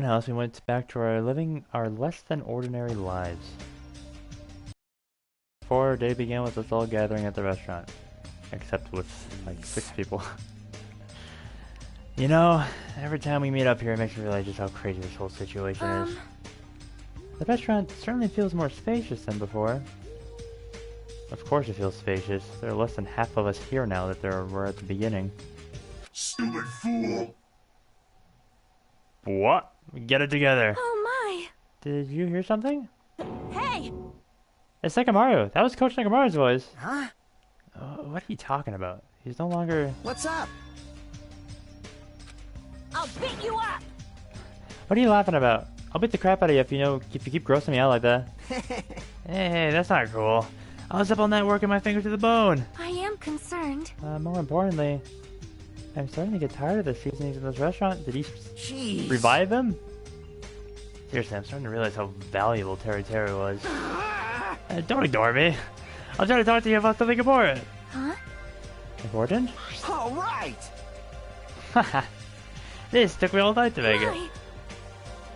House, we went back to our living our less than ordinary lives. Before our day began with us all gathering at the restaurant. Except with like 6 people. You know, every time we meet up here it makes me realize just how crazy this whole situation is. The restaurant certainly feels more spacious than before. Of course it feels spacious. There are less than half of us here now that there were at the beginning. Stupid fool! What? Get it together. Oh my! Did you hear something? Hey! It's Nekamaru. That was Coach Nekamaru's voice. Huh? What are you talking about? He's no longer... What's up? I'll beat you up! What are you laughing about? I'll beat the crap out of you if you keep grossing me out like that. Hey, that's not cool. I was up all night working my fingers to the bone. I am concerned. More importantly, I'm starting to get tired of the seasonings in this restaurant. Did he Jeez. revive him? Seriously, I'm starting to realize how valuable Terry was. Don't ignore me. I'll try to talk to you about something important. Huh? Important? All right. Haha. This took me all night to make it. Why?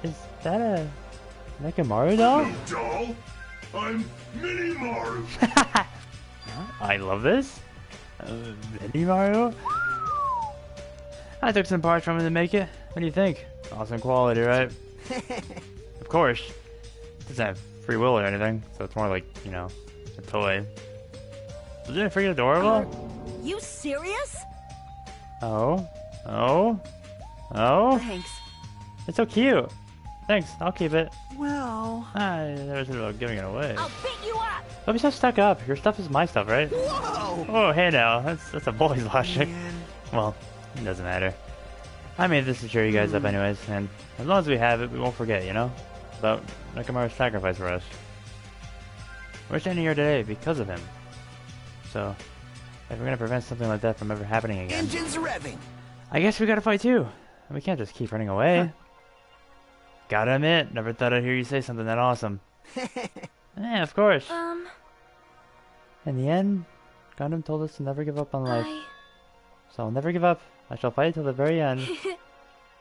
Is that a Nekamaru doll? No doll! I'm Mini Maru! I love this. Mini Mario? I took some parts from him to make it. What do you think? Awesome quality, right? Of course. It doesn't have free will or anything, so it's more like, you know, a toy. Isn't it freaking adorable? You serious? Oh? Oh? Oh? Thanks. It's so cute. Thanks, I'll keep it. Well... I never said about giving it away. I'll beat you up! Don't be so stuck up. Your stuff is my stuff, right? Whoa! Oh, hey now. That's a boy's logic. Man. Well, it doesn't matter. I made this to cheer you guys up anyways, and as long as we have it, we won't forget, you know? About Nekamaru's sacrifice for us. We're standing here today because of him. So, if we're gonna prevent something like that from ever happening again... Engines revving! I guess we gotta fight too. We can't just keep running away. Huh. Gotta admit, never thought I'd hear you say something that awesome. Yeah, of course. In the end, Gundam told us to never give up on life. So I'll never give up. I shall fight till the very end.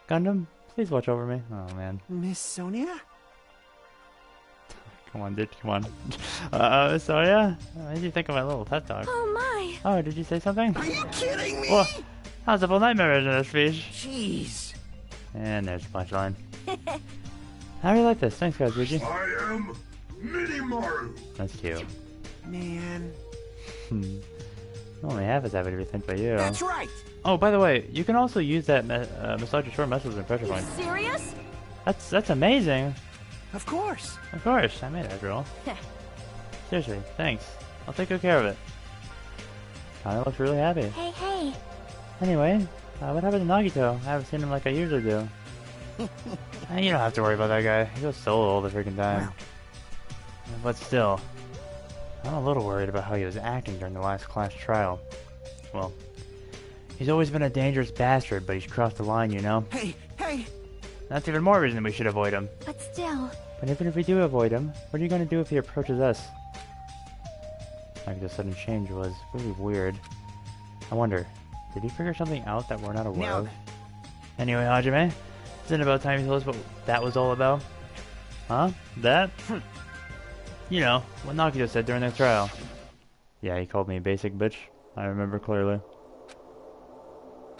Gundam, please watch over me. Oh man. Miss Sonia? Come on, dude, come on. Sonia? What did you think of my little pep talk? Oh my! Oh, did you say something? Are you kidding me? Well, that was a full nightmare in this speech. Jeez. And there's the punchline. I really like this. Thanks, guys, Luigi. I am Mini Maru! That's cute. Man. Only half as happy to be thanked by you. That's right! Oh, by the way, you can also use that massage your short muscles and pressure You point. serious? That's amazing. Of course. Of course, I made that girl. Seriously, thanks. I'll take good care of it. Kinda looks really happy. Hey, hey. Anyway, what happened to Nagito? I haven't seen him like I usually do. You don't have to worry about that guy. He goes solo all the freaking time. But still, I'm a little worried about how he was acting during the last class trial. Well, he's always been a dangerous bastard, but he's crossed the line, you know? Hey, hey! That's even more reason we should avoid him. But still. But even if we do avoid him, what are you going to do if he approaches us? Like the sudden change was really weird. I wonder, did he figure something out that we're not aware of? Anyway, Hajime, isn't it about time you told us what that was all about? Huh? That? You know, what Nagito said during the trial. Yeah, he called me a basic bitch. I remember clearly.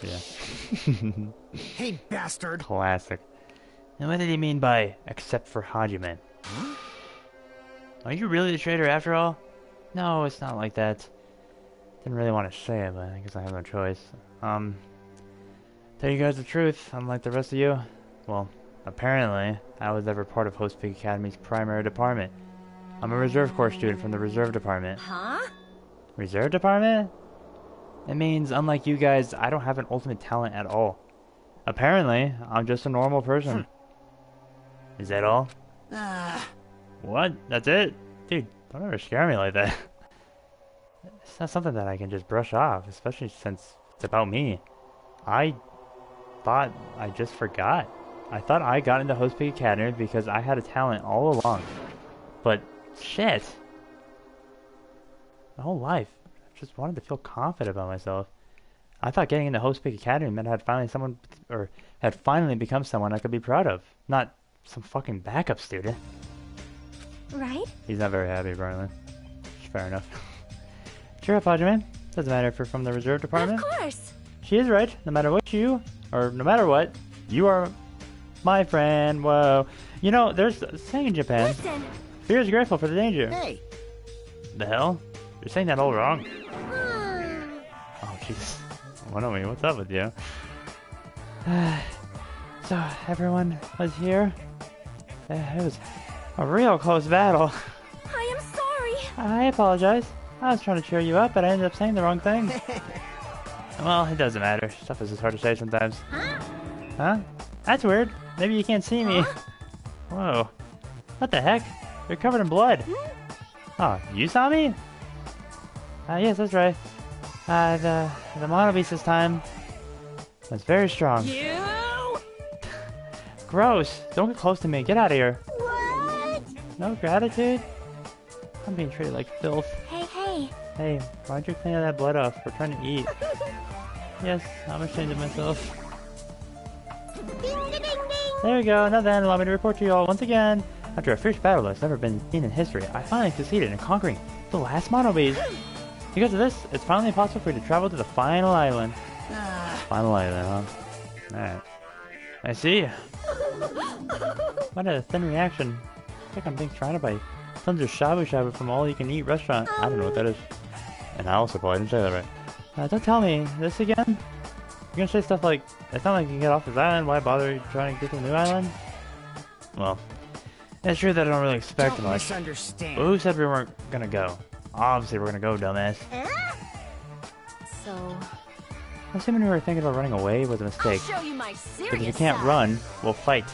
Yeah. Hey, bastard! Classic. And what did he mean by, except for Hajime? Huh? Are you really the traitor after all? No, it's not like that. Didn't really want to say it, but I guess I have no choice. Tell you guys the truth, unlike the rest of you. Well, apparently, I was never part of Host Peak Academy's primary department. I'm a reserve corps student from the reserve department. Huh? Reserve department? It means, unlike you guys, I don't have an ultimate talent at all. Apparently, I'm just a normal person. Is that all? What? That's it? Dude, don't ever scare me like that. It's not something that I can just brush off, especially since it's about me. I thought I just forgot. I thought I got into Host Peak Academy because I had a talent all along. But, shit. My whole life, I just wanted to feel confident about myself. I thought getting into Host Peak Academy meant I had finally someone, or had finally become someone I could be proud of, not some fucking backup student. Right? He's not very happy, apparently. Fair enough. Cheer up, Hajiman. Doesn't matter if you're from the reserve department. Of course. She is right. No matter what you are my friend. Whoa. You know, there's a saying in Japan. Listen. Fear is grateful for the danger. Hey. The hell? You're saying that all wrong. Oh, jeez. Monomi, what's up with you? So, everyone was here. It was a real close battle. I am sorry. I apologize. I was trying to cheer you up, but I ended up saying the wrong thing. Well, it doesn't matter. Stuff is just hard to say sometimes. Huh? That's weird. Maybe you can't see me. Whoa. What the heck? You're covered in blood. Oh, you saw me? Yes, that's right. The mono beast this time was very strong. You? Gross. Don't get close to me. Get out of here. What? No gratitude? I'm being treated like filth. Hey. Hey, why'd you clean all that blood off? We're trying to eat. Yes, I'm ashamed of myself. Ding, ding, ding. There we go. Now then, allow me to report to you all once again. After a fierce battle that's never been seen in history, I finally succeeded in conquering the last mono beast. Because of this, it's finally possible for you to travel to the final island. Final island, huh? Alright. I see. What a thin reaction. It's like I'm being surrounded by tons of shabu shabu from all-you-can-eat restaurant. I don't know what that is. And I also probably didn't say that right. Don't tell me this again. You're gonna say stuff like, it's not like you can get off this island, why bother trying to get to the new island? Well, it's true that I don't really expect Don't much. misunderstand. But who said we weren't gonna go? Obviously we're gonna go, dumbass. So, Assuming we were thinking about running away was a I'll mistake. show you my serious Because if you can't side. run, we'll fight.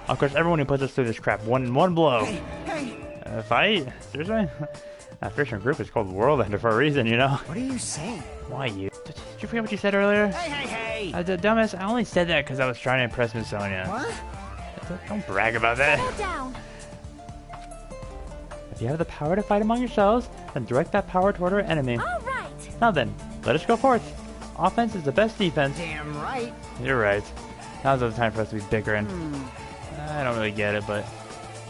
Of course, everyone who puts us through this crap, one blow. Hey. Fight? Seriously? That Christian group is called World Ender for a reason, you know? What are you saying? Why you? Did you forget what you said earlier? Hey. Dumbass, I only said that because I was trying to impress Miss Sonia. What? Don't brag about that. Go down. If you have the power to fight among yourselves, then direct that power toward our enemy. All right. Now then, let us go forth. Offense is the best defense. Damn right. You're right. Now's the time for us to be bickering. I don't really get it, but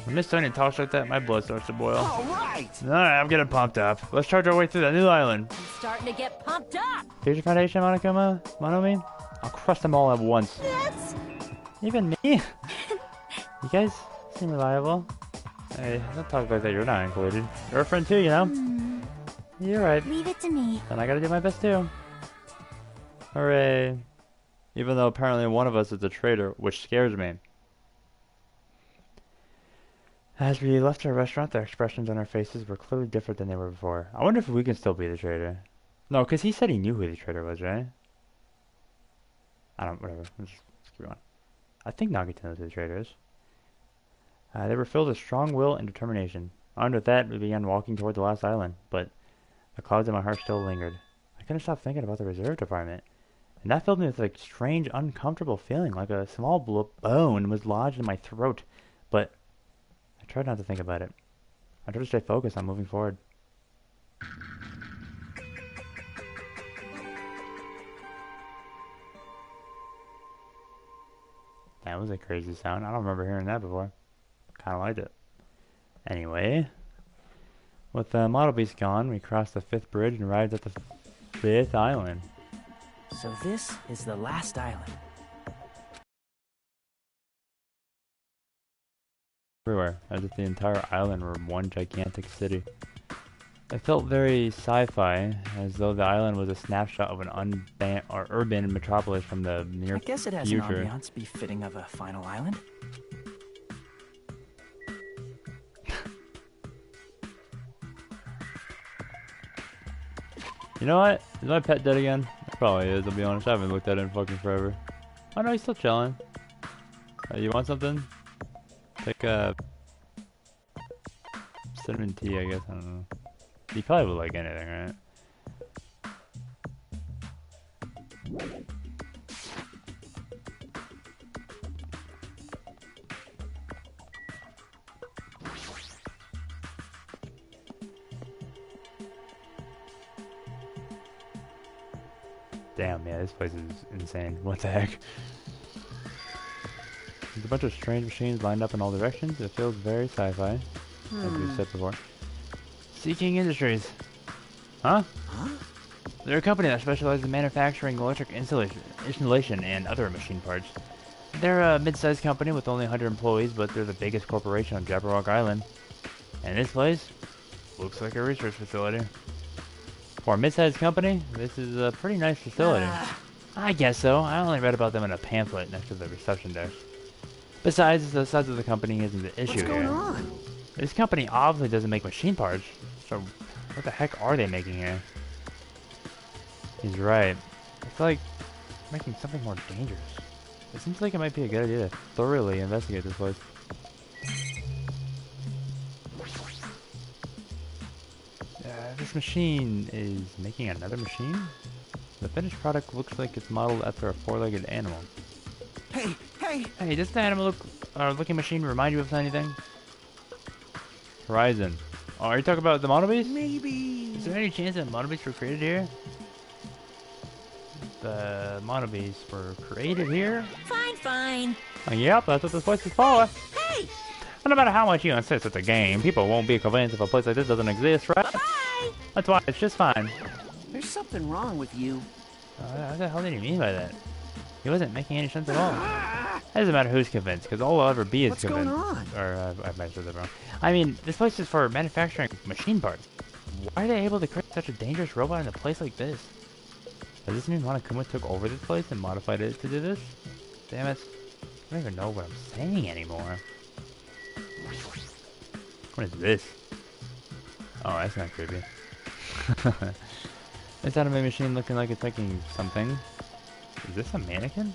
when Miss Sonia talks like that, my blood starts to boil. All right. Alright, I'm getting pumped up. Let's charge our way through that new island. I'm starting to get pumped up. Future Foundation, Monokuma? Monomi? I'll crush them all at once. That's... Even me? You guys seem reliable. Hey, don't talk like that, you're not included. You're a friend too, you know? You're right. Leave it to me. Then I gotta do my best too. Hooray. Even though apparently one of us is a traitor, which scares me. As we left our restaurant, the expressions on our faces were clearly different than they were before. I wonder if we can still be the traitor. No, because he said he knew who the traitor was, right? Whatever. Let's keep going. I think Nagita knows who the traitor is. They were filled with strong will and determination. Armed with that, we began walking toward the last island, but the clouds in my heart still lingered. I couldn't stop thinking about the reserve department, and that filled me with a strange, uncomfortable feeling, like a small bone was lodged in my throat. But I tried not to think about it. I tried to stay focused on moving forward. That was a crazy sound. I don't remember hearing that before. Kind of liked it. Anyway, with the model beast gone, we crossed the 5th bridge and arrived at the 5th island. So this is the last island. Everywhere, as if the entire island were one gigantic city. It felt very sci-fi, as though the island was a snapshot of an urban metropolis from the near I guess it has future. an ambiance befitting of a final island. You know what? Is my pet dead again? It probably is, I'll be honest. I haven't looked at it in fucking forever. Oh no, he's still chilling. You want something? Take a cinnamon tea, I guess. I don't know. He probably would like anything, right? Damn, yeah, this place is insane. What the heck? There's a bunch of strange machines lined up in all directions. It feels very sci-fi, as we've said before. Seeking Industries. Huh? They're a company that specializes in manufacturing electric installation and other machine parts. They're a mid-sized company with only 100 employees, but they're the biggest corporation on Jabberwock Island. And this place looks like a research facility. For a mid-sized company, this is a pretty nice facility. I guess so. I only read about them in a pamphlet next to the reception desk. Besides, the size of the company isn't the issue here. What's going on? This company obviously doesn't make machine parts, so what the heck are they making here? He's right. I feel like making something more dangerous. It seems like it might be a good idea to thoroughly investigate this place. This machine is making another machine? The finished product looks like it's modeled after a four-legged animal. Hey, hey! Hey, does the animal looking machine remind you of anything? Horizon. Oh, are you talking about the monobeast? Maybe. Is there any chance that monobeasts were created here? The monobeasts were created here? Fine, fine. Yep, that's what this place is for. Hey! No matter how much you insist it's a game, people won't be convinced if a place like this doesn't exist, right? Bye! That's why it's just fine. There's something wrong with you. What the hell did he mean by that? He wasn't making any sense at all. It doesn't matter who's convinced, because all I'll ever be is What's convinced. going on? Or, I might have said that wrong. I mean, this place is for manufacturing machine parts. Why are they able to create such a dangerous robot in a place like this? Does this mean Monokuma took over this place and modified it to do this? Damn it. I don't even know what I'm saying anymore. What is this? Oh, that's not creepy. This anime machine looking like it's making something. Is this a mannequin?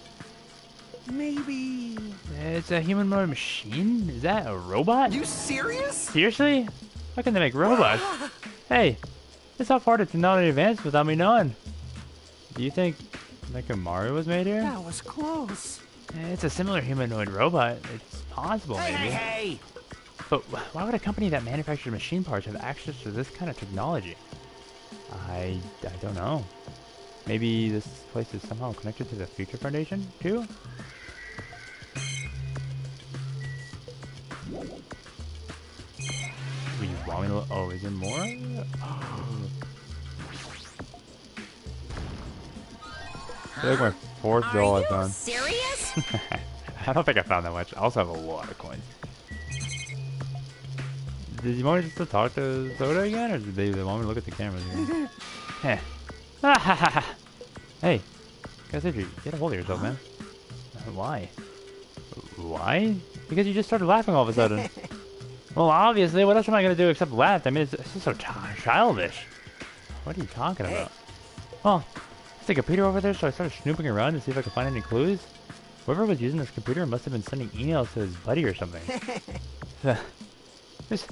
Maybe. It's a humanoid machine? Is that a robot? You serious? Seriously? How can they make robots? Hey, this how far the technology advanced without me knowing. Do you think like a Mario was made here? That was close. It's a similar humanoid robot. It's possible, maybe. Hey! But why would a company that manufactures machine parts have access to this kind of technology? I don't know. Maybe this place is somehow connected to the Future Foundation, too? You want me to look? Oh, is there more? I feel like my fourth doll I found. Serious? I don't think I found that much. I also have a lot of coins. Did you want me just to talk to Soda again, or did they want me to look at the cameras again? Heh. Hey, Kazuchi, get a hold of yourself, man. Why? Why? Because you just started laughing all of a sudden. Well, obviously, what else am I going to do except laugh? I mean, it's just so childish. What are you talking about? Well, there's a computer over there, so I started snooping around to see if I could find any clues. Whoever was using this computer must have been sending emails to his buddy or something. He's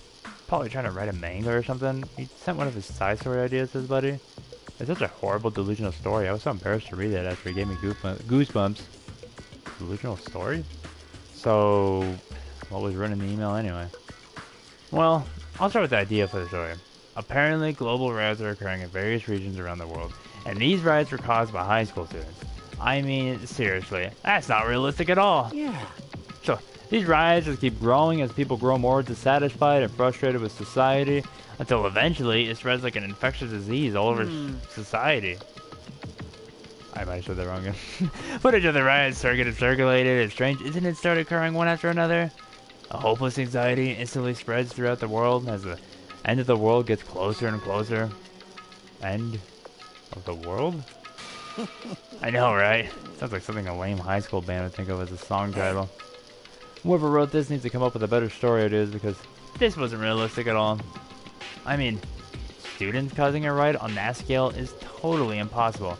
probably trying to write a manga or something. He sent one of his side story ideas to his buddy. It's such a horrible delusional story. I was so embarrassed to read it after he gave me goosebumps. Delusional story? So, what was written in the email anyway? Well, I'll start with the idea for the story. Apparently, global riots are occurring in various regions around the world, and these riots were caused by high school students. I mean, seriously, that's not realistic at all. Yeah. So, these riots just keep growing as people grow more dissatisfied and frustrated with society, until eventually it spreads like an infectious disease all over society. I might have said that wrong again. Footage of the riots circulated, and strange incidents started occurring one after another. A hopeless anxiety instantly spreads throughout the world as the end of the world gets closer and closer. End of the world? I know, right? Sounds like something a lame high school band would think of as a song title. Whoever wrote this needs to come up with a better story ideas, because this wasn't realistic at all. I mean, students causing a riot on that scale is totally impossible.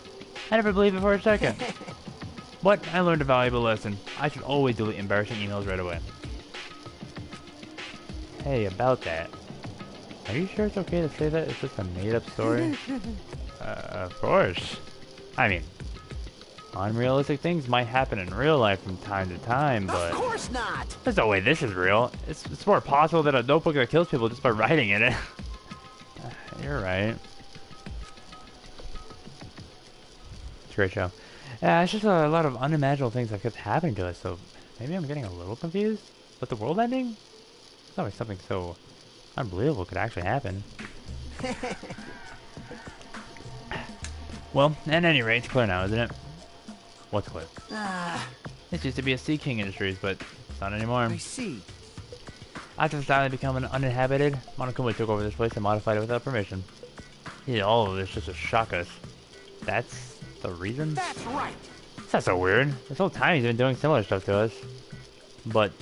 I never believed it for a second. But I learned a valuable lesson. I should always delete embarrassing emails right away. Hey, about that. Are you sure it's okay to say that it's just a made-up story? Of course. I mean, unrealistic things might happen in real life from time to time, but... Of course not! There's no way this is real. It's more possible that a notebook that kills people just by writing in it. You're right. It's a great show. Yeah, it's just a lot of unimaginable things that kept happening to us, so maybe I'm getting a little confused? But the world ending? It's not like something so unbelievable could actually happen. Well, at any rate, it's clear now, isn't it? What's clear? This used to be a Sea King Industries, but it's not anymore. I see. After this island became uninhabited, Monokuma took over this place and modified it without permission. He did all of this just to shock us. That's the reason? That's right. That's so weird. This whole time he's been doing similar stuff to us. But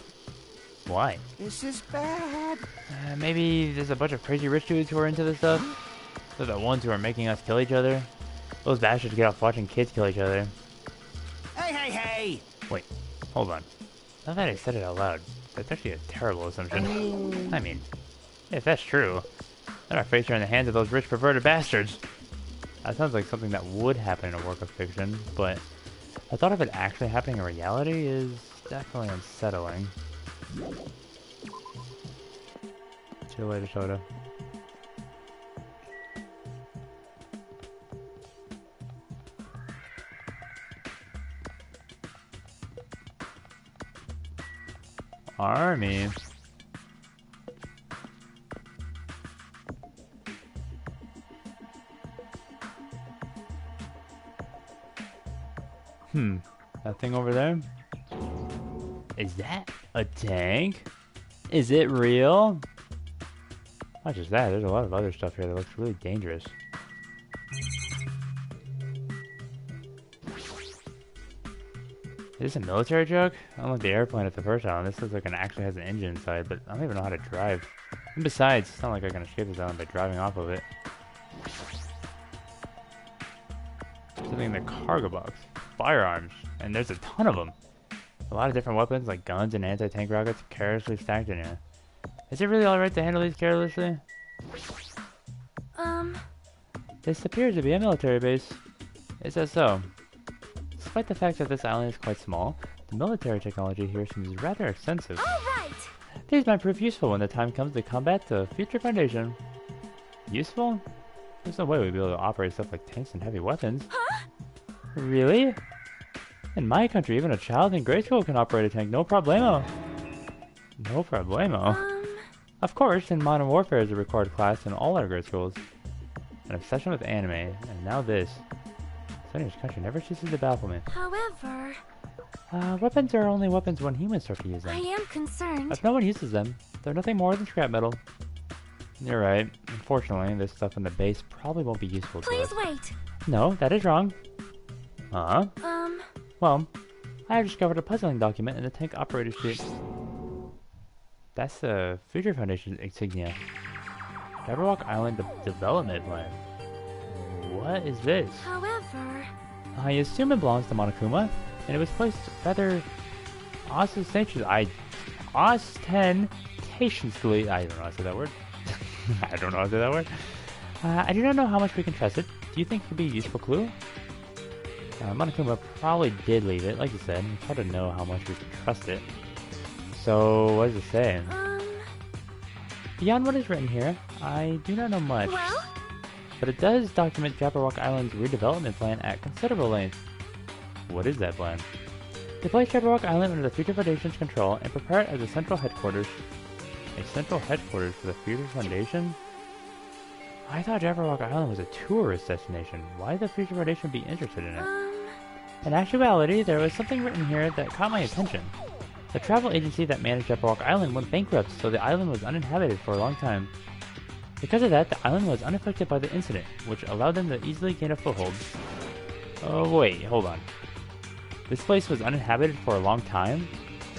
why? This is bad. Maybe there's a bunch of crazy rich dudes who are into this stuff. They're the ones who are making us kill each other. Those bastards get off watching kids kill each other. Hey, hey, hey! Wait, hold on. Now that I said it out loud, that's actually a terrible assumption. I mean, if that's true, then our fates are in the hands of those rich perverted bastards. That sounds like something that would happen in a work of fiction, but the thought of it actually happening in reality is definitely unsettling. See you later, Soda. Army. That thing over there? Is that a tank? Is it real? Not just that, there's a lot of other stuff here that looks really dangerous. Is this a military truck? Unlike the airplane at the first island, this looks like it actually has an engine inside, but I don't even know how to drive. And besides, it's not like I can escape this island by driving off of it. Something in the cargo box. Firearms. And there's a ton of them. A lot of different weapons like guns and anti-tank rockets carelessly stacked in here. Is it really alright to handle these carelessly? This appears to be a military base. It says so. Despite the fact that this island is quite small, the military technology here seems rather extensive. Alright! These might prove useful when the time comes to combat the future Foundation. Useful? There's no way we'd be able to operate stuff like tanks and heavy weapons. Huh? Really? In my country, even a child in grade school can operate a tank, no problemo. No problemo? Of course, in Modern Warfare is a required class in all our grade schools. An obsession with anime, and now this. Sunny's country never ceases to baffle me. However... weapons are only weapons when humans start to use them. I am concerned. If no one uses them, they're nothing more than scrap metal. You're right. Unfortunately, this stuff in the base probably won't be useful to us. Please wait. No, that is wrong. Huh? Well, I have discovered a puzzling document in the tank operator sheet. That's the Future Foundation insignia. Jabberwock Island Development Plan. What is this? However... I assume it belongs to Monokuma, and it was placed rather ostentatiously. I don't know how to say that word. I don't know how to say that word. I do not know how much we can trust it. Do you think it could be a useful clue? Monokuma probably did leave it, like you said. It's hard to know how much we can trust it. So, what does it say? Beyond what is written here, I do not know much. Well? But it does document Jabberwock Island's redevelopment plan at considerable length. What is that plan? To place Jabberwock Island under the Future Foundation's control and prepare it as a central headquarters. A central headquarters for the Future Foundation? I thought Jabberwock Island was a tourist destination. Why would the Future Foundation be interested in it? In actuality, there was something written here that caught my attention. The travel agency that managed Jabberwock Island went bankrupt, so the island was uninhabited for a long time. Because of that, the island was unaffected by the incident, which allowed them to easily gain a foothold. Oh wait, hold on. This place was uninhabited for a long time?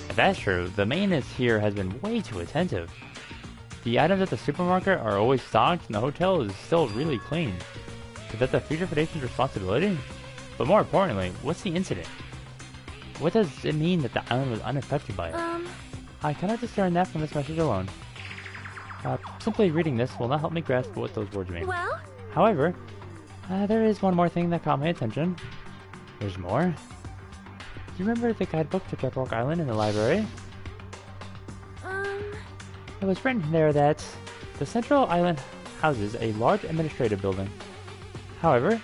If that's true, the maintenance here has been way too attentive. The items at the supermarket are always stocked and the hotel is still really clean. Is that the Future Foundation's responsibility? But more importantly, what's the incident? What does it mean that the island was unaffected by it? I cannot discern that from this message alone. Simply reading this will not help me grasp what those words mean. Well? However, there is one more thing that caught my attention. There's more? Do you remember the guidebook to Jabberwock Island in the library? It was written there that the central island houses a large administrative building. However,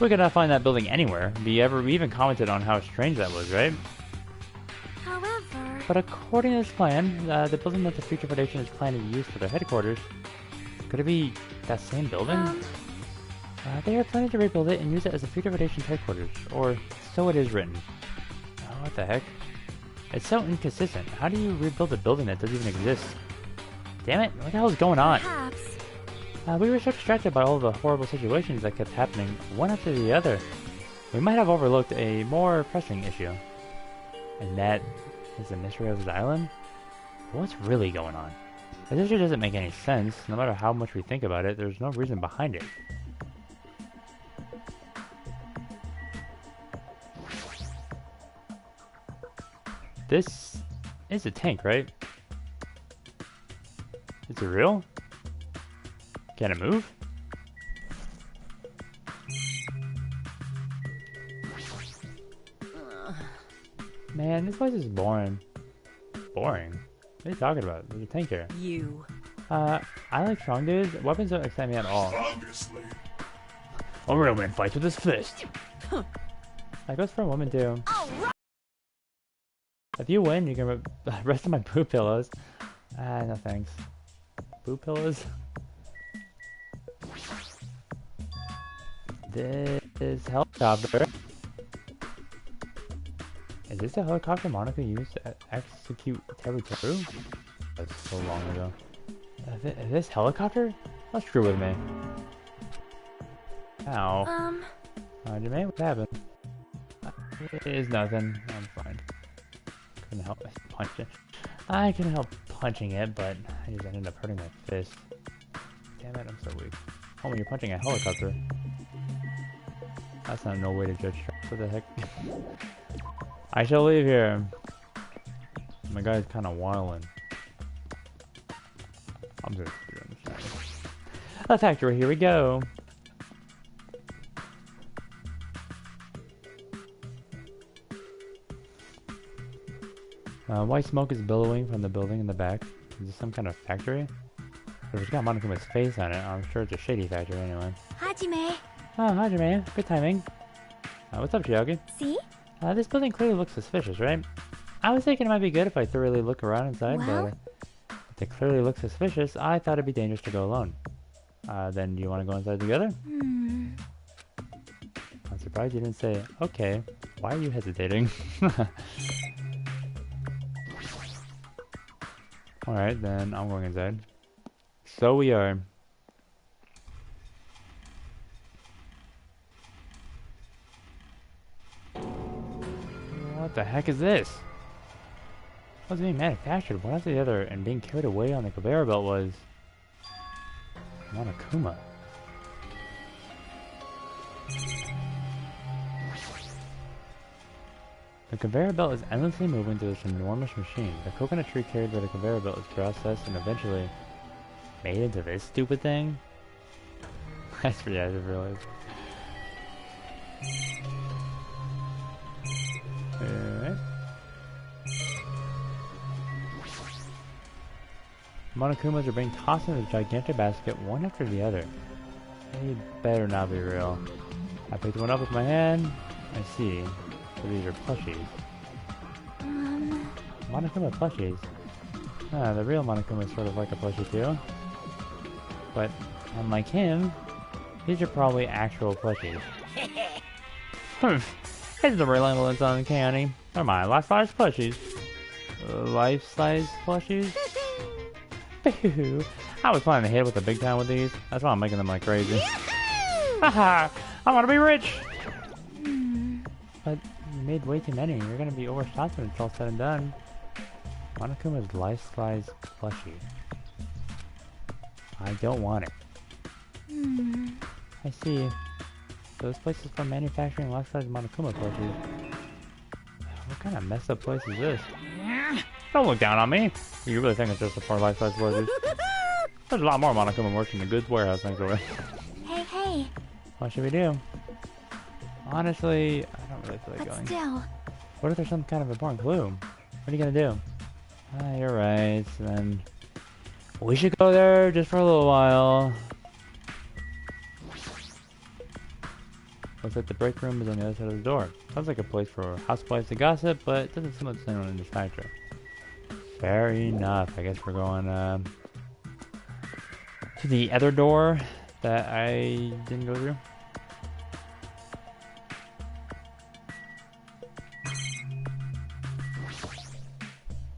We could not find that building anywhere. We even commented on how strange that was, right? However... But according to this plan, the building that the Future Foundation is planning to use for their headquarters, could it be that same building? They are planning to rebuild it and use it as the Future Foundation's headquarters, or so it is written. Oh, what the heck? It's so inconsistent. How do you rebuild a building that doesn't even exist? Damn it, what the hell is going on? Perhaps. We were so distracted by all the horrible situations that kept happening, one after the other. We might have overlooked a more pressing issue. And that is the mystery of this island? What's really going on? This issue doesn't make any sense. No matter how much we think about it, there's no reason behind it. This is a tank, right? Is it real? Can it move? Man, this place is boring. Boring? What are you talking about? There's a tank here. You. I like strong dudes. Weapons don't excite me at all. Obviously. A real man fights with his fist. That goes for a woman too. If you win, you can rest of my poop pillows. No thanks. Poop pillows? This is helicopter. Is this the helicopter Monica used to execute Teru Teru? That's so long ago. This helicopter? Don't screw with me. Ow. Jermaine, what happened? It is nothing. I'm fine. Couldn't help punch it. I couldn't help punching it, but I just ended up hurting my fist. Damn it, I'm so weak. Oh, when you're punching a helicopter. That's not no way to judge strength. What the heck? I shall leave here. My guy's kind of wildin'. I'm just doing this. The factory, here we go. White smoke is billowing from the building in the back. Is this some kind of factory? If it's got Monokuma's face on it, I'm sure it's a shady factory anyway. Hajime. Oh, hi Jermaine. Good timing. What's up, Chiaki? See? This building clearly looks suspicious, right? I was thinking it might be good if I thoroughly look around inside, Well? but if it clearly looks suspicious, I thought it'd be dangerous to go alone. Then do you want to go inside together? I'm surprised you didn't say, okay. Why are you hesitating? Alright, then I'm going inside. So we are. What the heck is this? What's being manufactured? One after the other and being carried away on the conveyor belt was Monokuma. The conveyor belt is endlessly moving through this enormous machine. The coconut tree carried by the conveyor belt is processed and eventually made into this stupid thing? That's pretty I just realized. Alright. Monokumas are being tossed into a gigantic basket one after the other. They better not be real. I picked one up with my hand. I see. So these are plushies. Monokuma plushies. The real Monokuma is sort of like a plushie too. But unlike him, these are probably actual plushies. It's the resemblance on the candy. They're my life-size plushies. Life-size plushies? I was planning to hit with the big time with these. That's why I'm making them like crazy. Haha! I want to be rich! But you made way too many. You're gonna be overstocked when it's all said and done. Monokuma's life-size plushie. I don't want it. I see. Those places for manufacturing life-size Monokuma plushies. What kind of messed up place is this? Don't look down on me! You really think it's just for life-size plushies? There's a lot more Monokuma merch in the goods warehouse next door. Hey. What should we do? Honestly, I don't really feel like going. Still. What if there's some kind of important clue? What are you gonna do? You're right, then we should go there just for a little while. Looks like the break room is on the other side of the door. Sounds like a place for housewives to gossip, but it doesn't seem like there's anyone in this factory. Fair enough. I guess we're going to the other door that I didn't go through.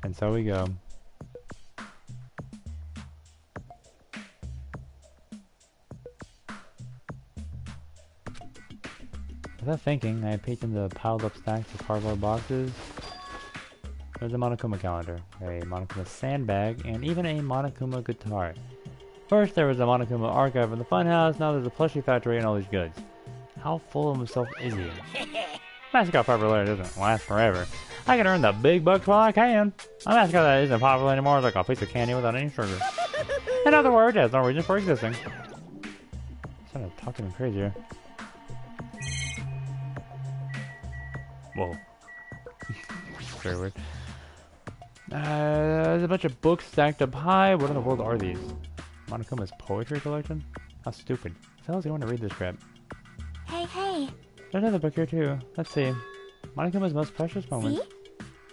And so we go. Without thinking, I peeked into the piled up stacks of cardboard boxes. There's a Monokuma calendar, a Monokuma sandbag, and even a Monokuma guitar. First there was a Monokuma archive in the funhouse, now there's a plushie factory and all these goods. How full of himself is he? Mascot popularity doesn't last forever. I can earn the big bucks while I can. A mascot that isn't popular anymore is like a piece of candy without any sugar. In other words, it has no reason for existing. Instead of talking crazier. Whoa. Very weird. There's a bunch of books stacked up high. What in the world are these? Monokuma's poetry collection? How stupid. Who the hell's going to read this crap? Hey. There's another book here too. Let's see. Monokuma's most precious moments. See?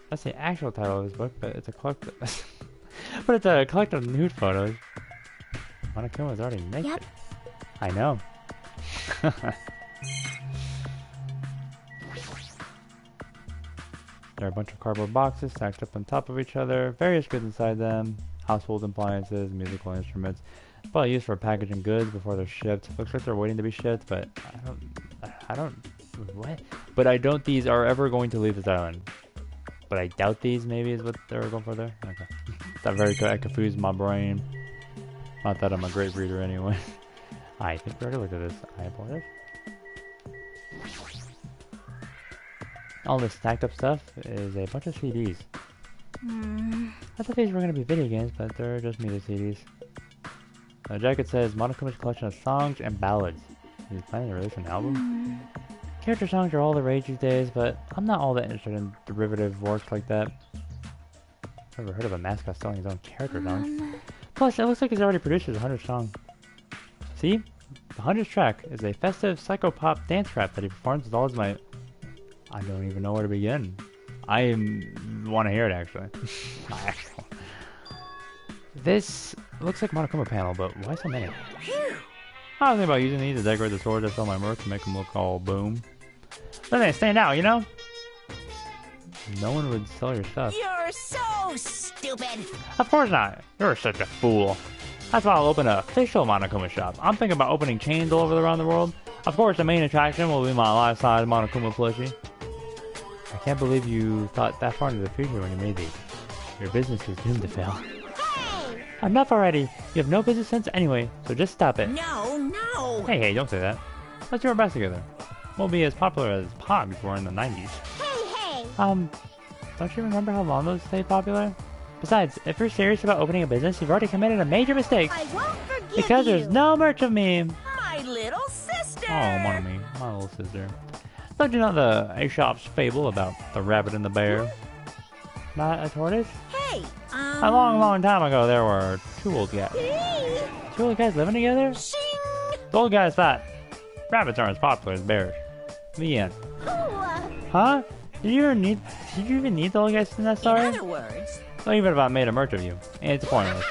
That's the actual title of this book, but it's a but it's a collection of nude photos. Monokuma's already naked. Yep. I know. There are a bunch of cardboard boxes stacked up on top of each other, various goods inside them, household appliances, musical instruments, probably used for packaging goods before they're shipped. Looks like they're waiting to be shipped, but But I don't these are ever going to leave this island. But I doubt these maybe is what they're going for there. Okay. That very good. I confused my brain. Not that I'm a great reader anyway. I think we already looked at this. I apologize. All this stacked up stuff is a bunch of CDs. I thought these were going to be video games, but they're just music CDs. The jacket says Monokuma's collection of songs and ballads. He's planning to release an album? Character songs are all the rage these days, but I'm not all that interested in derivative works like that. Never heard of a mascot selling his own character songs. Plus, it looks like he's already produced his 100th song. See? The 100th track is a festive psychopop dance rap that he performs with all his might. I don't even know where to begin. I want to hear it, actually. This looks like Monokuma panel, but why so many? I was thinking about using these to decorate the swords I sell my merch to make them look all boom. But they stand out, you know? No one would sell your stuff. You're so stupid. Of course not. You're such a fool. That's why I'll open an official Monokuma shop. I'm thinking about opening chains all over around the world. Of course, the main attraction will be my life-size Monokuma plushie. I can't believe you thought that far into the future when you made these. Your business is doomed to fail. Hey! Enough already! You have no business sense anyway, so just stop it. No. Hey, don't say that. Let's do our best together. We'll be as popular as Pogs were in the 90s. Hey! Don't you remember how long those stayed popular? Besides, if you're serious about opening a business, you've already committed a major mistake. I won't forgive Because you. there's no merch of me. My little sister. Oh, mommy, my little sister. Don't you know the Aesop's fable about the rabbit and the bear? Not a tortoise? Hey, A long, long time ago, there were two old guys. Two old guys living together? Shing. The old guys thought rabbits aren't as popular as bears. The end. Huh? Did you even need the old guys in that story? In other words, Well, even if I made a merch of you, it's pointless.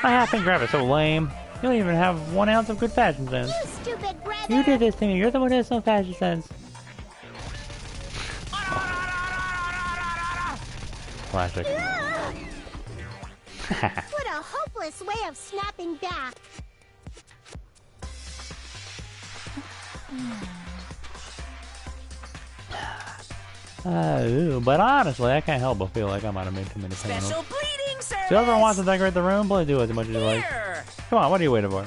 My half-pink rabbit's so lame. You don't even have 1 ounce of good fashion sense. You stupid brother! You did this to me. You're the one who has no fashion sense. Classic. What a hopeless way of snapping back. But honestly, I can't help but feel like I might have made too many panels. special bleeding service. If whoever wants to decorate the room, please do as much as you like. Here. Come on, what are you waiting for?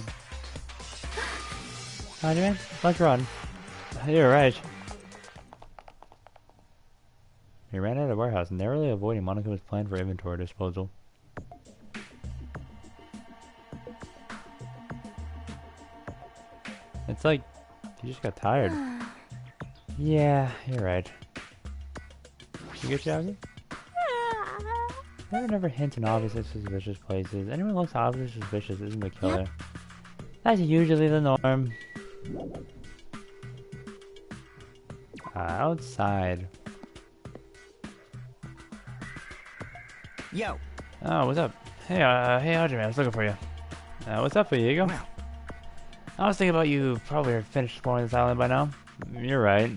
Alright, man, let's run. You're right. He ran out of the warehouse, narrowly avoiding Monokuma's plan for inventory disposal. It's like he just got tired. Yeah, you're right. You get Yagi? Never hint in obviously suspicious places. Anyone who looks obviously suspicious isn't the killer. That's usually the norm. Outside. Yo. Oh, what's up? Hey, hey, Audrey, man, I was looking for you. What's up, Diego? Well. I was thinking about you probably finished exploring this island by now. You're right.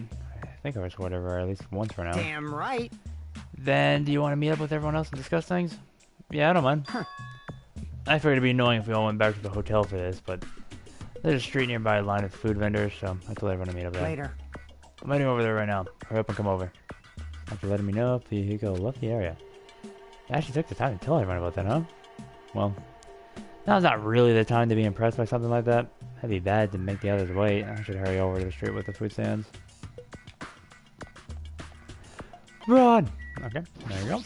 I think I've explored everywhere at least once for now. Damn right. Then, do you want to meet up with everyone else and discuss things? Yeah, I don't mind. I figured it'd be annoying if we all went back to the hotel for this, but there's a street nearby lined with food vendors, so I told everyone to meet up there. Later. I'm heading over there right now. Hurry up and come over. After letting me know if you go left the area. I actually took the time to tell everyone about that, huh? Well, now's not really the time to be impressed by something like that. That'd be bad to make the others wait. I should hurry over to the street with the food stands. Run! Okay, there you go.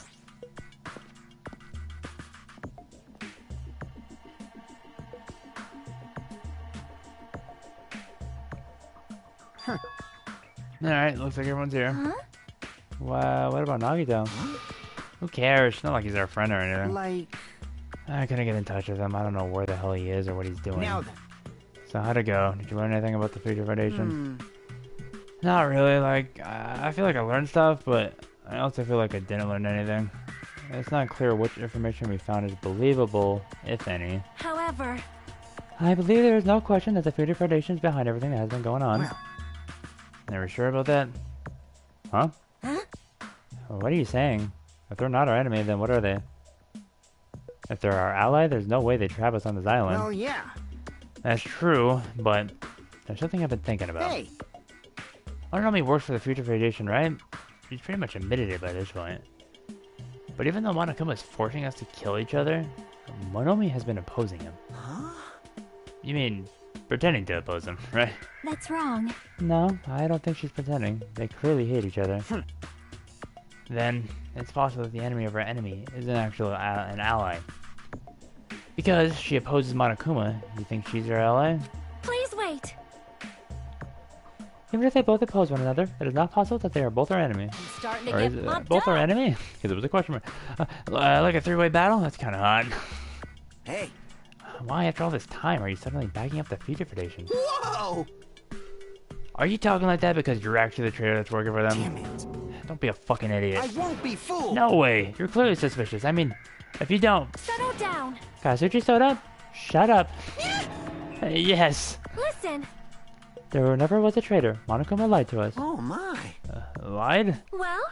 Alright, looks like everyone's here. Huh? Wow, what about Nagito? Who cares? It's not like he's our friend or anything. Like. I couldn't get in touch with him. I don't know where the hell he is or what he's doing. Now then. So how'd it go? Did you learn anything about the Future Foundation? Not really. Like, I feel like I learned stuff, but I also feel like I didn't learn anything. It's not clear which information we found is believable, if any. However, I believe there is no question that the Future Foundation is behind everything that has been going on. Well. Never sure about that? Huh? Huh? What are you saying? If they're not our enemy, then what are they? If they're our ally, there's no way they trap us on this island. Well, yeah. That's true, but there's something I've been thinking about. Hey. Mononomi works for the Future Foundation, right? He's pretty much admitted it by this point. But even though Monokuma is forcing us to kill each other, Monomi has been opposing him. Huh? You mean, pretending to oppose him, right? that's wrong. No, I don't think she's pretending. They clearly hate each other. Then, it's possible that the enemy of our enemy is an actual an ally. Because she opposes Monokuma, you think she's her ally? Please wait. Even if they both oppose one another, it is not possible that they are both our enemy. I'm starting to Or get is it pumped both our up. enemy? Because it was a question mark. Like a three-way battle? That's kind of hot. Hey. Why, after all this time, are you suddenly backing up the Future Foundation? Whoa! Are you talking like that because you're actually the traitor that's working for them? Damn it. Don't be a fucking idiot. I won't be fooled. No way. You're clearly suspicious. I mean, if you don't... Settle down. Kazuchi Soda? Shut up. Yes. Listen. There never was a traitor. Monokuma lied to us. Oh my. Lied? Well,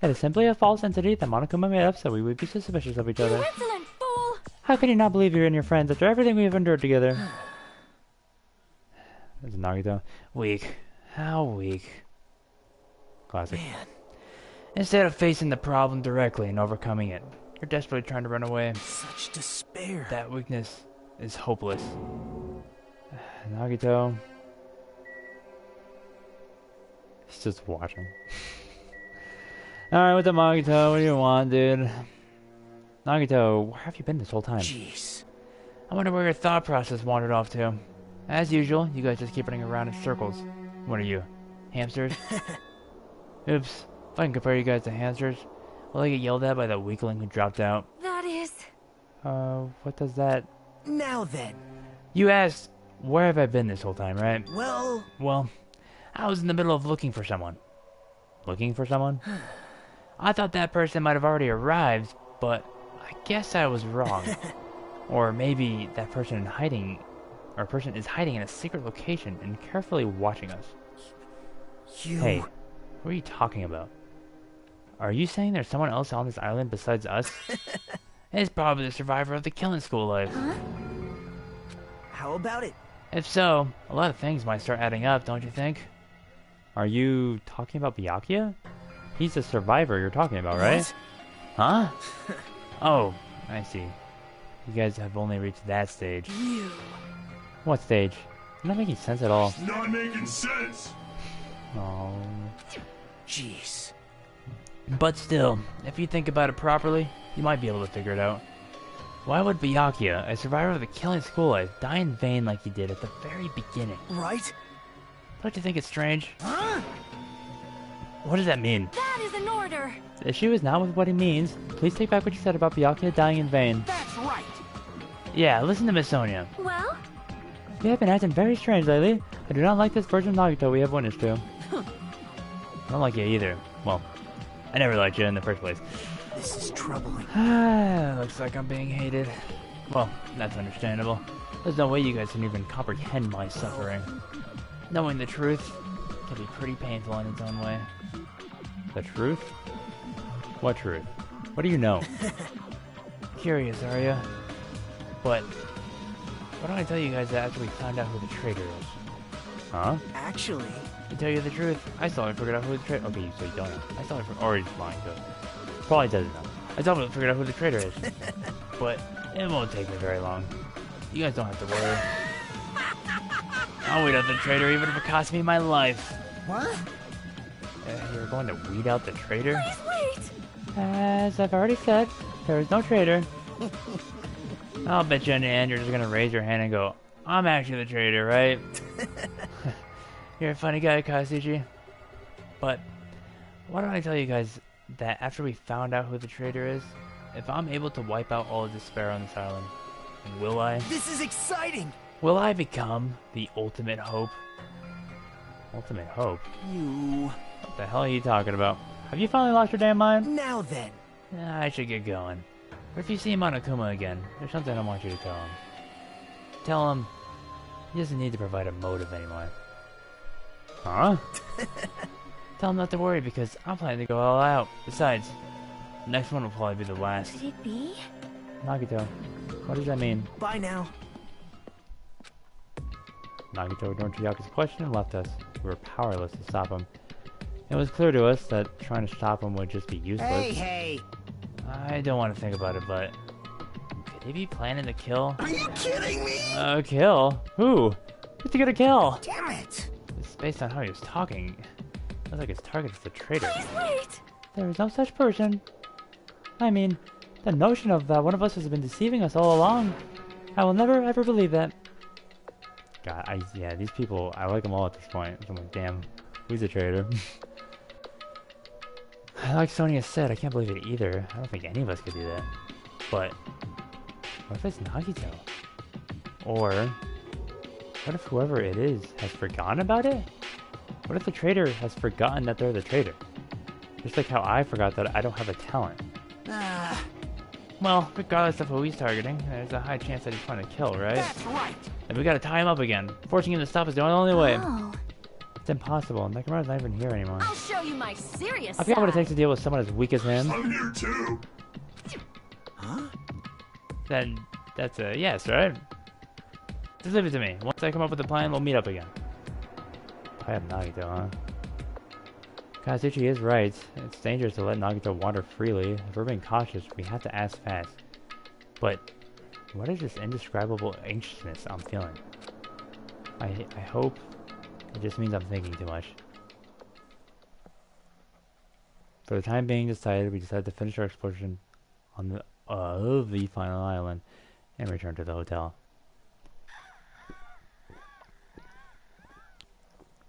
It is simply a false entity that Monokuma made up so we would be suspicious of each you other. insolent fool. How can you not believe you and your friends after everything we have endured together? This is Nagito. Weak. How weak. Classic. Man. Instead of facing the problem directly and overcoming it, you're desperately trying to run away. Such despair. That weakness is hopeless. Nagito. He's just watching. Alright, what's up, Nagito? What do you want, dude? Nagito, where have you been this whole time? Jeez. I wonder where your thought process wandered off to. As usual, you guys just keep running around in circles. What are you? Hamsters? Oops. If I can compare you guys to hamsters, will I get yelled at by the weakling who dropped out? That is. What does that... Now then. You asked, where have I been this whole time, right? Well. Well, I was in the middle of looking for someone. Looking for someone? I thought that person might have already arrived, but I guess I was wrong. Or maybe that person is hiding in a secret location and carefully watching us. You. Hey, what are you talking about? Are you saying there's someone else on this island besides us? It's probably the survivor of the killing school life. How about it? If so, a lot of things might start adding up, don't you think? Are you talking about Byakuya? He's the survivor you're talking about, right? What? Huh? Oh, I see. You guys have only reached that stage. You. What stage? Not making sense at all. It's not making sense. Oh. Jeez. But still, if you think about it properly, you might be able to figure it out. Why would Byakuya, a survivor of the killing school life, die in vain like he did at the very beginning? Right? Don't you think it's strange? Huh? What does that mean? That is an order. The issue is not with what he means. Please take back what you said about Byakuya dying in vain. That's right. Yeah, listen to Miss Sonia. Well, You have been acting very strange lately. I do not like this version of Nagito we have witnessed to. I don't like you either. Well, I never liked you in the first place. This is troubling. Looks like I'm being hated. Well, that's understandable. There's no way you guys can even comprehend my suffering. Knowing the truth can be pretty painful in its own way. The truth? What truth? What do you know? Curious, are you? But why don't I tell you guys that after we find out who the traitor is? Huh? Actually, To tell you the truth, I still haven't figured out who the traitor. Okay, so you don't know. I still haven't. Or he's lying to it. Probably doesn't know. I still haven't figured out who the traitor is. But it won't take me very long. You guys don't have to worry. I'll weed out the traitor even if it costs me my life. what? You're going to weed out the traitor? Please wait. As I've already said, there is no traitor. I'll bet you in the end you're just gonna raise your hand and go, I'm actually the traitor, right? You're a funny guy, Katsuchi. But why don't I tell you guys that after we found out who the traitor is, if I'm able to wipe out all despair on this island, will I? This is exciting! Will I become the ultimate hope? Ultimate hope? You... What the hell are you talking about? Have you finally lost your damn mind? Now then. I should get going. But if you see Monokuma again, there's something I want you to tell him. Tell him he doesn't need to provide a motive anymore. Huh? Tell him not to worry because I'm planning to go all out. Besides, the next one will probably be the last. Could it be? Nagito, what does that mean? Bye now. Nagito ignored Chiyaku's question and left us. We were powerless to stop him. It was clear to us that trying to stop him would just be useless. Hey! I don't want to think about it, but could he be planning to kill? Are you kidding me? Kill? Who? Who's he gonna kill? Damn it! It's based on how he was talking. Sounds like his target is the traitor. Please wait. There is no such person. I mean, the notion of that one of us has been deceiving us all along. I will never ever believe that. God, yeah, these people, I like them all at this point. I'm like, damn, who's a traitor? Like Sonia said, I can't believe it either. I don't think any of us could do that. But what if it's Nagito? Or what if whoever it is has forgotten about it? What if the traitor has forgotten that they're the traitor? Just like how I forgot that I don't have a talent. Well, regardless of who he's targeting, there's a high chance that he's trying to kill, right? That's right! And we gotta tie him up again. Forcing him to stop is the only way. Oh, It's impossible. Nakamura's not even here anymore. I'll show you my serious I forgot what it side. takes to deal with someone as weak as him. I'm here too. Huh? Then that's a yes, right? Just leave it to me. Once I come up with a plan, we'll meet up again. I have Nagito, huh? Kazuchi is right. It's dangerous to let Nagito wander freely. If we're being cautious, we have to act fast. But what is this indescribable anxiousness I'm feeling? I hope it just means I'm thinking too much. For the time being decided, we decided to finish our exploration on the final island and return to the hotel.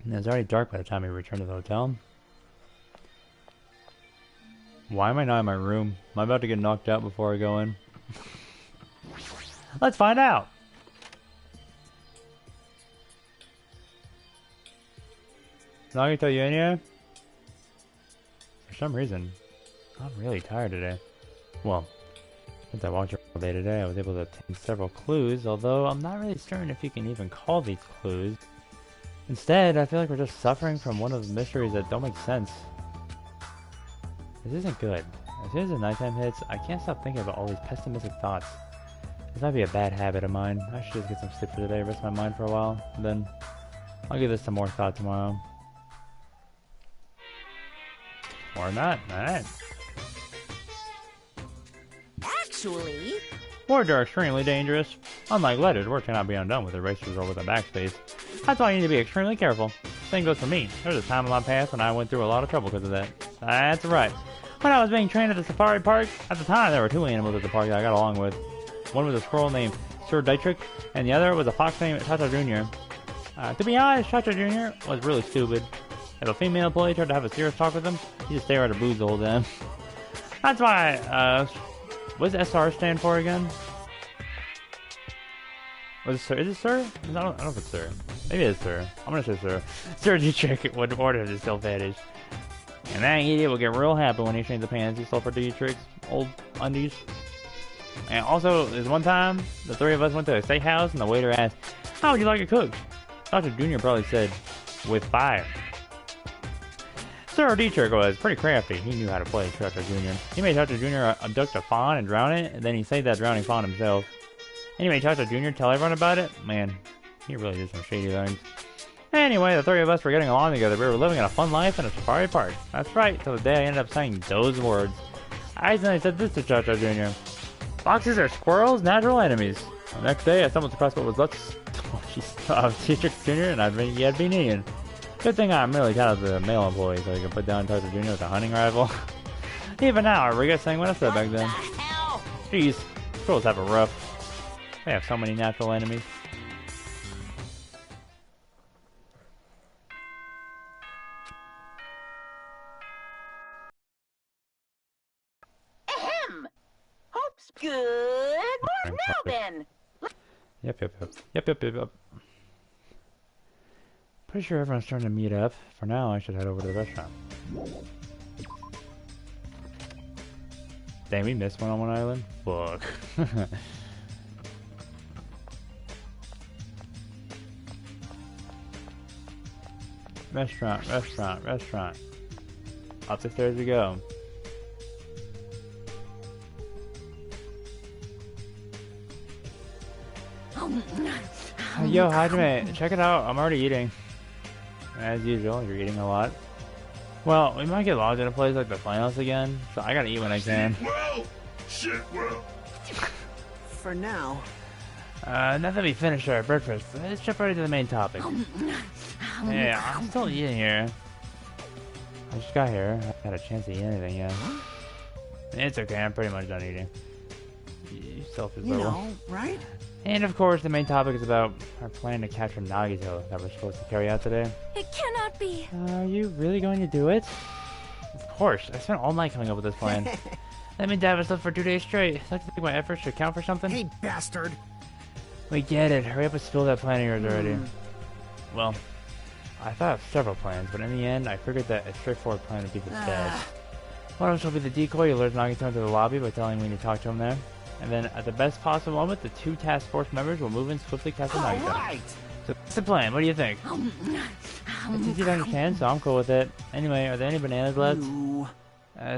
And it was already dark by the time we returned to the hotel. Why am I not in my room? Am I about to get knocked out before I go in? Let's find out! Nagito, you in here? For some reason, I'm really tired today. Well, since I walked all day today, I was able to obtain several clues, although I'm not really certain if you can even call these clues. Instead, I feel like we're just suffering from one of the mysteries that don't make sense. This isn't good. As soon as the nighttime hits, I can't stop thinking about all these pessimistic thoughts. This might be a bad habit of mine. I should just get some sleep for today, rest my mind for a while, and then I'll give this some more thought tomorrow. Or not. Alright. Actually, Words are extremely dangerous. Unlike letters, words cannot be undone with erasers or with a backspace. That's why you need to be extremely careful. Same goes for me. There was a time in my past when I went through a lot of trouble because of that. That's right. When I was being trained at the safari park, at the time there were two animals at the park that I got along with. One was a squirrel named Sir Dietrich, and the other was a fox named Chacha Jr. To be honest, Chacha Jr. was really stupid. If a female employee tried to have a serious talk with him, he just stare at her boobs the whole time. That's why, what does SR stand for again? Was it Sir? Is it Sir? I don't know if it's Sir. Maybe it is Sir. I'm gonna say Sir. Sir Dietrich would order his self-adage. And that idiot will get real happy when he changes the pants he stole for Dietrich's old undies. And also, there's one time, the three of us went to a steakhouse and the waiter asked, "How would you like it cooked?" Dr. Jr. probably said, "With fire." Sir Dietrich was pretty crafty. He knew how to play Dr. Jr. He made Dr. Jr. abduct a fawn and drown it, and then he saved that drowning fawn himself. And he made Dr. Jr. tell everyone about it. Man, he really did some shady things. Anyway, the three of us were getting along together. We were living a fun life in a safari park. That's right, till the day I ended up saying those words. I accidentally said this to Dr. Jr. "Foxes are squirrels' natural enemies." The next day, I stumbled across what was left of Dietrich Jr. and he had been eaten. Good thing I'm really proud of the male employee, so I can put down Dr. Jr. with a hunting rifle. Even now, I regret saying what I said back then. Jeez, squirrels have it rough. They have so many natural enemies. Ahem! Hope's good. Morning now, then. Yep. Pretty sure everyone's starting to meet up. For now, I should head over to the restaurant. Dang, we missed one on one island? Fuck. Restaurant. Up the stairs we go. Yo, Hajime, check it out. I'm already eating. As usual, you're eating a lot. Well, we might get logged in a place like the finals again, so I gotta eat when I can. Shit well. For now. Now that we finished our breakfast, let's jump right into the main topic. Hey, I'm still eating here. I just got here. I haven't had a chance to eat anything yet. It's okay, I'm pretty much done eating. You selfish You little. know, right? And of course, the main topic is about our plan to capture Nagito that we're supposed to carry out today. It cannot be. Are you really going to do it? Of course. I spent all night coming up with this plan. Let me dive us up for 2 days straight. Don't you think my efforts should count for something? Hey, bastard. We get it. Hurry up and spill that plan of yours already. Well, I thought of several plans, but in the end, I figured that a straightforward plan would be the best. One of us will be the decoy who lures Nagito into the lobby by telling me to talk to him there. And then, at the best possible moment, the two task force members will move in swiftly capture Nagito. Right. So that's the plan. What do you think? It's easy to understand, so I'm cool with it. Anyway, are there any bananas left? Ooh.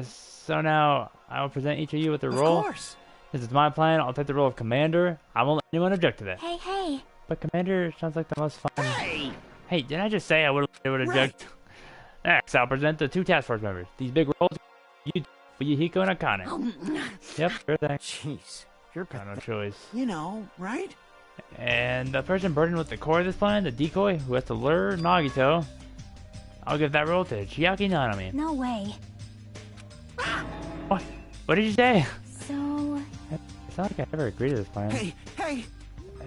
So now, I will present each of you with a role. Of course. This is my plan. I'll take the role of commander. I won't let anyone object to that. Hey. But commander sounds like the most fun. Hey. Hey, didn't I just say I would object? Next, I'll present the two task force members. These big roles, you, Yukihiko and Akane. Yep, sure thing. Jeez. You're Got no choice. You know, right? And the person burdened with the core of this plan, the decoy who has to lure Nagito, I'll give that role to Chiaki Nanami. No way. What? What did you say? So... It's not like I ever agreed to this plan. Hey.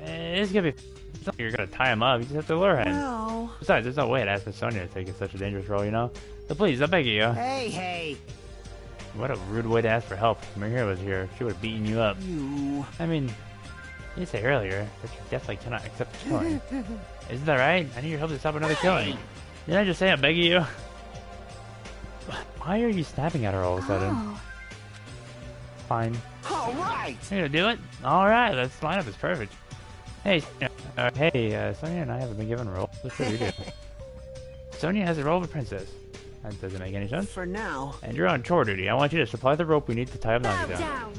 It's gonna be... It's not like you're gonna tie him up, you just have to lure him. Well. Besides, there's no way I'd ask Miss Sonia to take such a dangerous role, you know? So please, I beg of you. Hey. What a rude way to ask for help. If Mahira was here, she would have beaten you up. You. I mean, you did say earlier that you definitely cannot accept the killing. Isn't that right? I need your help to stop another killing. Didn't I just say I beg of you? Why are you snapping at her all of a sudden? Oh. Fine. All right. You're gonna do it? Alright, this lineup is perfect. Hey, Sonia and I haven't been given roles. What should we do? Sonia has the role of a princess. That doesn't make any sense. For now. And you're on chore duty. I want you to supply the rope we need to tie up Bow Nagito. down.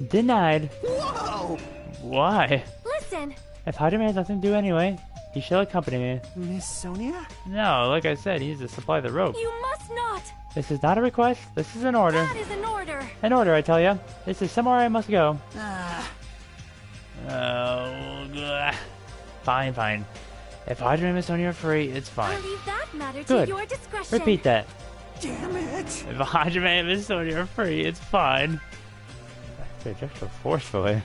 Denied. Whoa. Why? Listen. If Hajime has nothing to do anyway, he shall accompany me. Miss Sonia? No, like I said, he needs to supply the rope. You must not. This is not a request. This is an order. That is an order. An order, I tell you. This is somewhere I must go. Ah. Fine. If Hajime and Sonia are free, it's fine. I'll leave that matter to Good. your discretion. Repeat that. Damn it. If Hajime and Miss Sonia are free, it's fine. I reject so forcefully.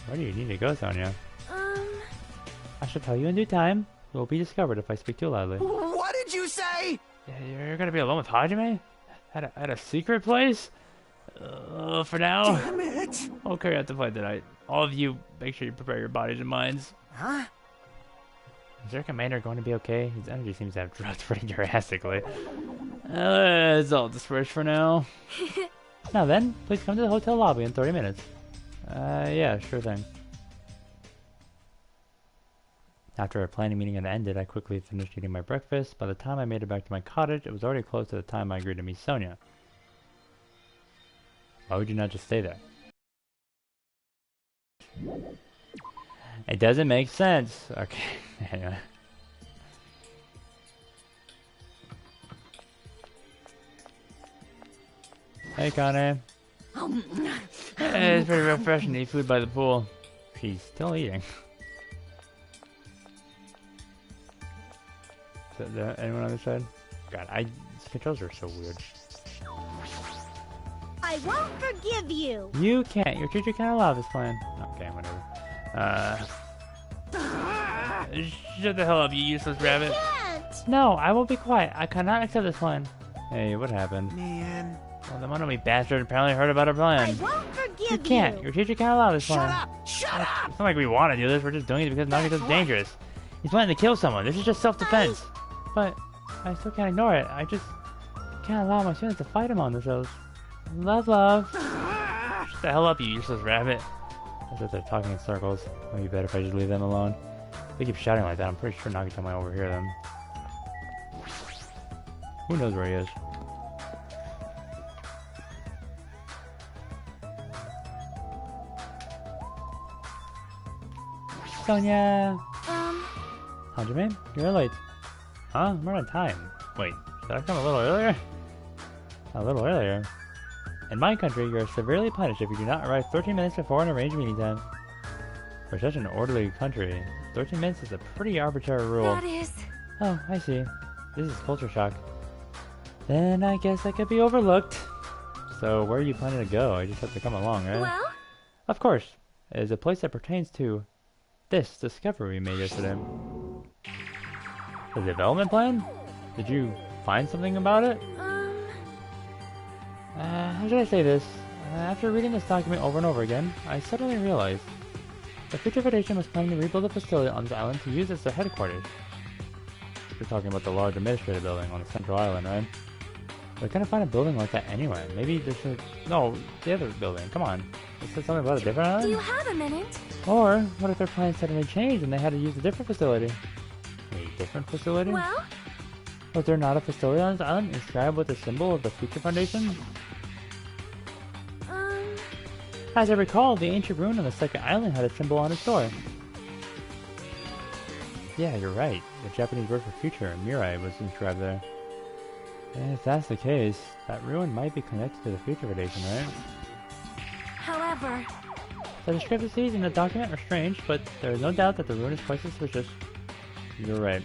Where do you need to go, Sonia? I shall tell you in due time. You will be discovered if I speak too loudly. What did you say? You're gonna be alone with Hajime? At a secret place? For now? Damn it. I'll carry out the plan tonight. All of you, make sure you prepare your bodies and minds. Huh? Is your commander going to be okay? His energy seems to have dropped pretty drastically. It's all dispersed for now. Now then, please come to the hotel lobby in 30 minutes. Yeah, sure thing. After our planning meeting had ended, I quickly finished eating my breakfast. By the time I made it back to my cottage, it was already close to the time I agreed to meet Sonia. Why would you not just stay there? It doesn't make sense. Okay, anyway. Hey, Connie. Hey, it's pretty refreshing to eat food by the pool. She's still eating. Is there anyone on this side? God, these controls are so weird. I won't forgive you. You can't. Your teacher can't allow this plan. Okay, whatever. Shut the hell up, you useless rabbit. Can't. No, I will be quiet. I cannot accept this plan. Hey, what happened? Man. Well, the one bastard apparently heard about our plan. I won't forgive You can't. Your teacher can't allow this plan. Shut up! Shut up! It's not like we want to do this. We're just doing it because Nagito's dangerous. He's planning to kill someone. This is just self-defense. But I still can't ignore it. I just can't allow my students to fight among themselves. Love. Shut the hell up, you useless rabbit. I thought they're talking in circles. Maybe better if I just leave them alone. If they keep shouting like that, I'm pretty sure Nagito might overhear them. Who knows where he is? Sonia! Hajime, you're late. Huh? We're on time. Wait, did I come a little earlier? A little earlier? In my country, you are severely punished if you do not arrive 13 minutes before an arranged meeting time. For such an orderly country, 13 minutes is a pretty arbitrary rule. That is... Oh, I see. This is culture shock. Then I guess I could be overlooked. So where are you planning to go? I just have to come along, right? Well? Of course. It is a place that pertains to this discovery we made yesterday. The development plan? Did you find something about it? How should I say this? After reading this document over and over again, I suddenly realized the Future Federation was planning to rebuild a facility on this island to use as their headquarters. You're talking about the large administrative building on the central island, right? We're gonna find a building like that anyway. Maybe this should... No, the other building. Come on. It said something about a different island? Do you have a minute? Or, what if their plans suddenly changed and they had to use a different facility? A different facility? Well? Was there not a facility on this island inscribed with the symbol of the Future Foundation? As I recall, the ancient ruin on the second island had a symbol on its door. Yeah, you're right. The Japanese word for future, Mirai, was inscribed there. And if that's the case, that ruin might be connected to the Future Foundation, right? However... The discrepancies in the document are strange, but there is no doubt that the ruin is quite suspicious. You're right.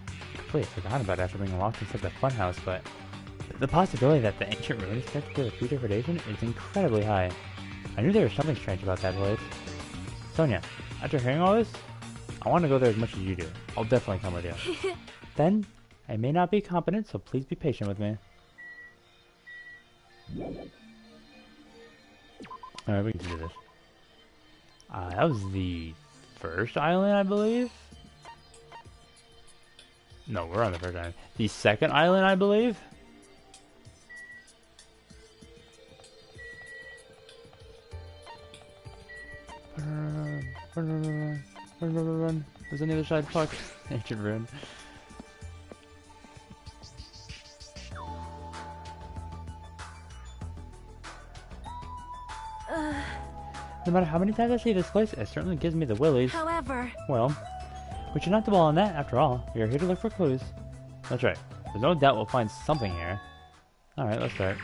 I completely forgot about it after being locked inside the funhouse, but the possibility that the ancient ruin is connected to the Future Foundation is incredibly high. I knew there was something strange about that place. Sonia, after hearing all this, I want to go there as much as you do. I'll definitely come with you. Then, I may not be competent, so please be patient with me. Alright, we can do this. That was the first island, I believe? No, we're on the first island. The second island, I believe? Run. Who's on the other side? Fuck. Ancient ruin. No matter how many times I see this place, it certainly gives me the willies. However... Well, we should not dwell on that after all. We are here to look for clues. That's right. There's no doubt we'll find something here. Alright, let's start.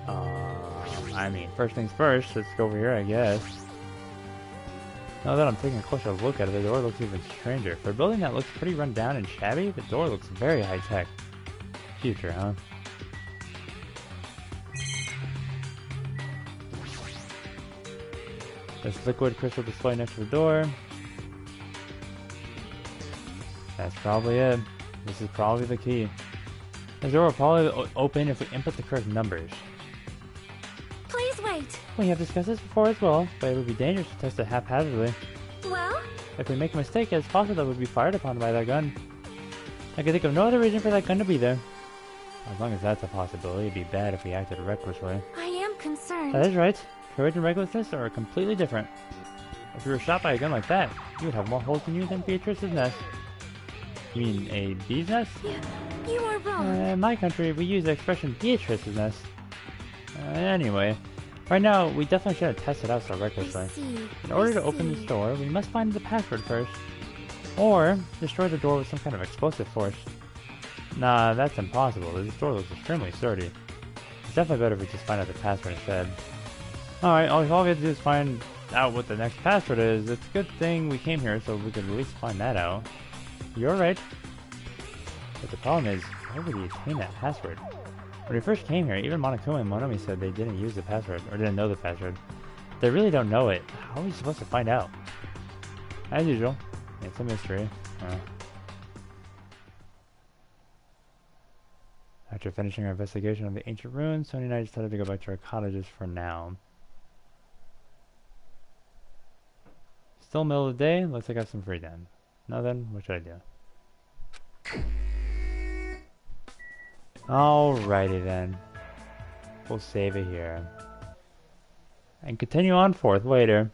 I mean, first things first, let's go over here, I guess. Now that I'm taking a closer look at it, the door looks even stranger. For a building that looks pretty run down and shabby, the door looks very high-tech. Future, huh? This liquid crystal display next to the door. That's probably it. This is probably the key. The door will probably open if we input the correct numbers. Please wait. We have discussed this before as well, but it would be dangerous to test it haphazardly. Well? If we make a mistake, it's possible that we'll be fired upon by that gun. I can think of no other reason for that gun to be there. As long as that's a possibility, it'd be bad if we acted recklessly. I am concerned. That is right. Courage and recklessness are completely different. If you were shot by a gun like that, you would have more holes in you than Beatrice's nest. You mean a bee's nest? You are wrong. In my country, we use the expression Beatrice's nest. Anyway, right now, we definitely should have tested out so recklessly. In order to open this door, we must find the password first. Or, destroy the door with some kind of explosive force. Nah, that's impossible. This door looks extremely sturdy. It's definitely better if we just find out the password instead. Alright, all we have to do is find out what the next password is. It's a good thing we came here so we could at least find that out. You're right. But the problem is, where would we obtain that password? When we first came here, even Monokuma and Monomi said they didn't use the password, or didn't know the password. They really don't know it. How are we supposed to find out? As usual, it's a mystery. After finishing our investigation of the ancient ruins, Sony and I decided to go back to our cottages for now. Still middle of the day, looks like I have some free time. Now then, what should I do? Alrighty then. We'll save it here. And continue on forth later.